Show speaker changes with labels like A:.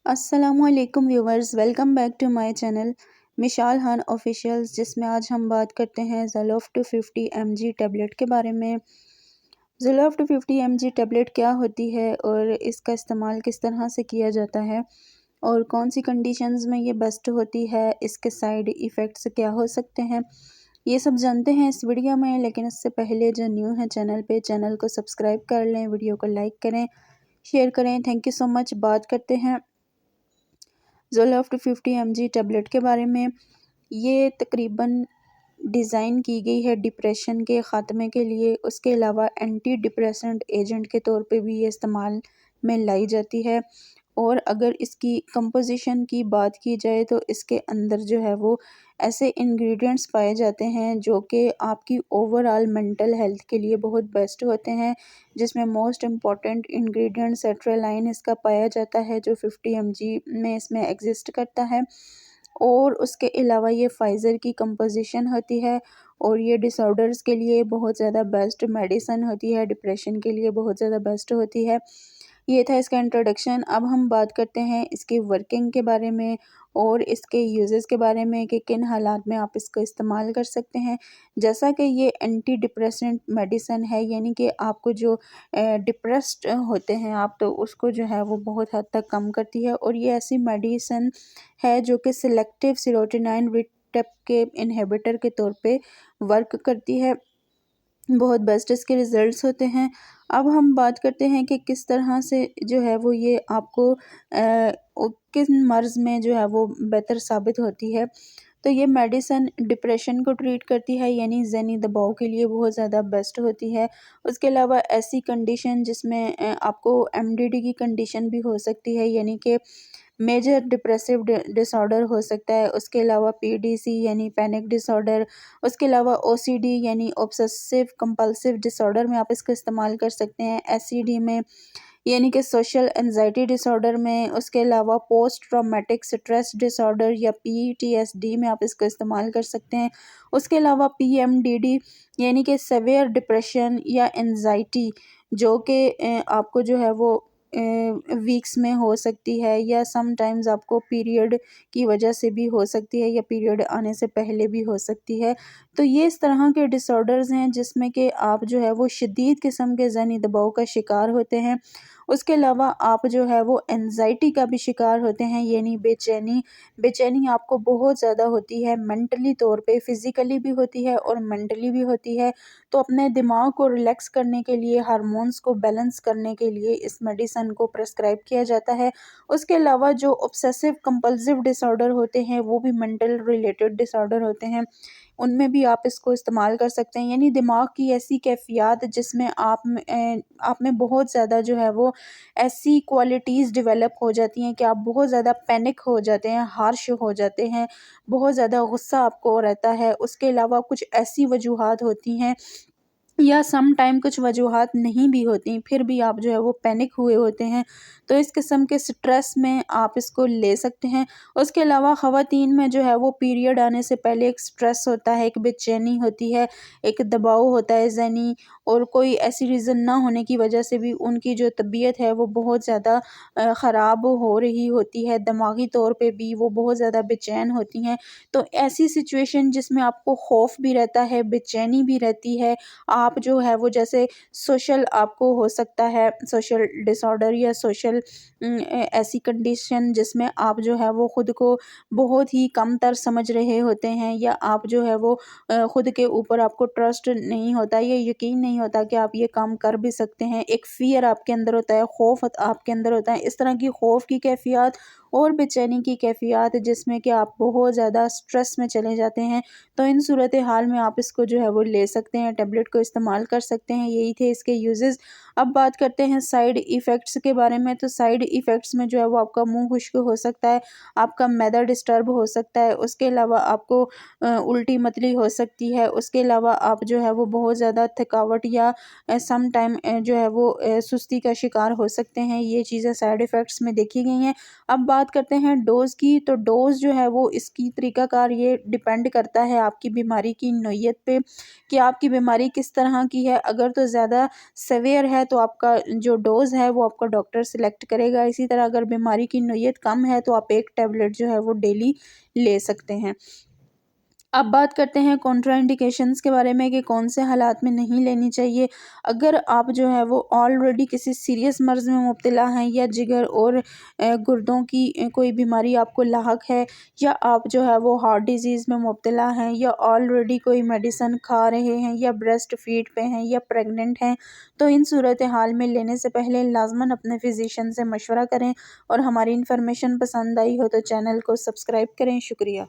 A: अस्सलामुअलैकुम viewers, welcome back to my channel Mishal Han officials, जिसमें आज हम बात करते हैं ज़ोलोफ़्ट 250 mg टैबलेट के बारे में। ज़ोलोफ़्ट 250 mg टैबलेट क्या होती है और इसका इस्तेमाल किस तरह से किया जाता है और कौन सी कंडीशंस में ये बेस्ट होती है, इसके साइड इफ़ेक्ट्स क्या हो सकते हैं, ये सब जानते हैं इस वीडियो में। लेकिन इससे पहले जो न्यू है चैनल पे, चैनल को सब्सक्राइब कर लें, वीडियो को लाइक करें, शेयर करें। Thank you so much. बात करते हैं ज़ोलोफ़्ट 50 mg टैबलेट के बारे में। ये तकरीबन डिज़ाइन की गई है डिप्रेशन के ख़ात्मे के लिए। उसके अलावा एंटी डिप्रेसेंट एजेंट के तौर पे भी ये इस्तेमाल में लाई जाती है। और अगर इसकी कंपोजिशन की बात की जाए तो इसके अंदर जो है वो ऐसे इंग्रेडिएंट्स पाए जाते हैं जो कि आपकी ओवरऑल मेंटल हेल्थ के लिए बहुत बेस्ट होते हैं, जिसमें मोस्ट इम्पॉर्टेंट इंग्रेडिएंट सेट्रालाइन इसका पाया जाता है, जो 50 mg में इसमें एग्जिस्ट करता है। और उसके अलावा ये फाइज़र की कंपोजिशन होती है और ये डिसऑर्डर्स के लिए बहुत ज़्यादा बेस्ट मेडिसिन होती है, डिप्रेशन के लिए बहुत ज़्यादा बेस्ट होती है। ये था इसका इंट्रोडक्शन। अब हम बात करते हैं इसकी वर्किंग के बारे में और इसके यूजेस के बारे में कि किन हालात में आप इसको इस्तेमाल कर सकते हैं। जैसा कि ये एंटी डिप्रेसेंट मेडिसिन है, यानी कि आपको जो डिप्रेस्ड होते हैं आप, तो उसको जो है वो बहुत हद तक कम करती है। और ये ऐसी मेडिसिन है जो कि सिलेक्टिव सेरोटोनिन रिसेप्टर के इनहिबिटर के तौर पे वर्क करती है। बहुत बेस्ट इसके रिज़ल्ट्स होते हैं। अब हम बात करते हैं कि किस तरह से जो है वो ये आपको किन मर्ज़ में जो है वो बेहतर साबित होती है। तो ये मेडिसिन डिप्रेशन को ट्रीट करती है, यानी ज़हनी दबाव के लिए बहुत ज़्यादा बेस्ट होती है। उसके अलावा ऐसी कंडीशन जिसमें आपको एमडीडी की कंडीशन भी हो सकती है, यानी कि मेजर डिप्रेसिव डिसऑर्डर हो सकता है। उसके अलावा पीडीसी यानी पैनिक डिसऑर्डर, उसके अलावा ओसीडी यानी ऑब्सेसिव कंपल्सिव डिसऑर्डर में आप इसका इस्तेमाल कर सकते हैं। एसईडी में यानी कि सोशल एंजाइटी डिसऑर्डर में, उसके अलावा पोस्ट ट्रॉमेटिक स्ट्रेस डिसऑर्डर या पीटीएसडी में आप इसको इस्तेमाल कर सकते हैं। उसके अलावा पीएमडीडी यानी कि सेवियर डिप्रेशन या एंजाइटी, जो कि आपको जो है वो वीक्स में हो सकती है या समटाइम्स आपको पीरियड की वजह से भी हो सकती है या पीरियड आने से पहले भी हो सकती है। तो ये इस तरह के डिसऑर्डर्स हैं जिसमें कि आप जो है वो शदीद किस्म के ज़हनी दबाव का शिकार होते हैं। उसके अलावा आप जो है वो एंजाइटी का भी शिकार होते हैं, यानी बेचैनी। बेचैनी आपको बहुत ज़्यादा होती है, मेंटली तौर पे, फिज़िकली भी होती है और मेंटली भी होती है। तो अपने दिमाग को रिलैक्स करने के लिए, हार्मोन्स को बैलेंस करने के लिए इस मेडिसिन को प्रेस्क्राइब किया जाता है। उसके अलावा जो ऑब्सेसिव कंपल्सिव डिसऑर्डर होते हैं, वो भी मेंटल रिलेटेड डिसऑर्डर होते हैं, उनमें भी आप इसको इस्तेमाल कर सकते हैं। यानी दिमाग की ऐसी कैफ़ियत जिसमें आप में बहुत ज़्यादा जो है वो ऐसी क्वालिटीज़ डेवलप हो जाती हैं कि आप बहुत ज़्यादा पैनिक हो जाते हैं, हार्श हो जाते हैं, बहुत ज़्यादा गुस्सा आपको रहता है। उसके अलावा कुछ ऐसी वजूहात होती हैं या सम टाइम कुछ वजूहात नहीं भी होती, फिर भी आप जो है वो पैनिक हुए होते हैं, तो इस किस्म के स्ट्रेस में आप इसको ले सकते हैं। उसके अलावा ख़वातीन में जो है वो पीरियड आने से पहले एक स्ट्रेस होता है, एक बेचैनी होती है, एक दबाव होता है ज़हनी, और कोई ऐसी रीज़न ना होने की वजह से भी उनकी जो तबीयत है वो बहुत ज़्यादा ख़राब हो रही होती है, दिमागी तौर पे भी वो बहुत ज़्यादा बेचैन होती हैं। तो ऐसी सिचुएशन जिसमें आपको खौफ भी रहता है, बेचैनी भी रहती है, आप जो है वो जैसे सोशल आपको हो सकता है सोशल डिसऑर्डर या सोशल ऐसी कंडीशन जिसमें आप जो है वो खुद को बहुत ही कमतर समझ रहे होते हैं, या आप जो है वो खुद के ऊपर आपको ट्रस्ट नहीं होता, ये यकीन नहीं होता कि आप ये काम कर भी सकते हैं। एक फ़ियर आपके अंदर होता है, खौफ आपके अंदर होता है। इस तरह की खौफ की कैफ़ियत और बेचैनी की कैफ़ियत जिसमें कि आप बहुत ज़्यादा स्ट्रेस में चले जाते हैं, तो इन सूरत हाल में आप इसको जो है वो ले सकते हैं, टैबलेट को इस्तेमाल कर सकते हैं। यही थे इसके यूजेस। अब बात करते हैं साइड इफ़ेक्ट्स के बारे में। तो साइड इफ़ेक्ट्स में जो है वो आपका मुंह खुश्क हो सकता है, आपका मैदा डिस्टर्ब हो सकता है, उसके अलावा आपको उल्टी मतली हो सकती है, उसके अलावा आप जो है वो बहुत ज़्यादा थकावट या सम टाइम जो है वो सुस्ती का शिकार हो सकते हैं। ये चीज़ें साइड इफ़ेक्ट्स में देखी गई हैं। अब बात करते हैं डोज़ की। तो डोज़ जो है वो इसकी तरीक़ाकार ये डिपेंड करता है आपकी बीमारी की नौइयत पे, कि आपकी बीमारी किस तरह की है। अगर तो ज़्यादा सीवियर है तो आपका जो डोज़ है वो आपका डॉक्टर सिलेक्ट करेगा। इसी तरह अगर बीमारी की नोयत कम है तो आप एक टैबलेट जो है वो डेली ले सकते हैं। अब बात करते हैं कॉन्ट्राइंडिकेशंस के बारे में कि कौन से हालात में नहीं लेनी चाहिए। अगर आप जो है वो ऑलरेडी किसी सीरियस मर्ज़ में मुब्तला हैं या जिगर और गुर्दों की कोई बीमारी आपको लाहक है, या आप जो है वो हार्ट डिज़ीज़ में मुब्तला हैं, या ऑलरेडी कोई मेडिसिन खा रहे हैं, या ब्रेस्ट फीड पे हैं, या प्रेग्नेंट हैं, तो इन सूरत हाल में लेने से पहले लाज़मन अपने फ़िज़िशियन से मशवरा करें। और हमारी इन्फॉर्मेशन पसंद आई हो तो चैनल को सब्सक्राइब करें। शुक्रिया।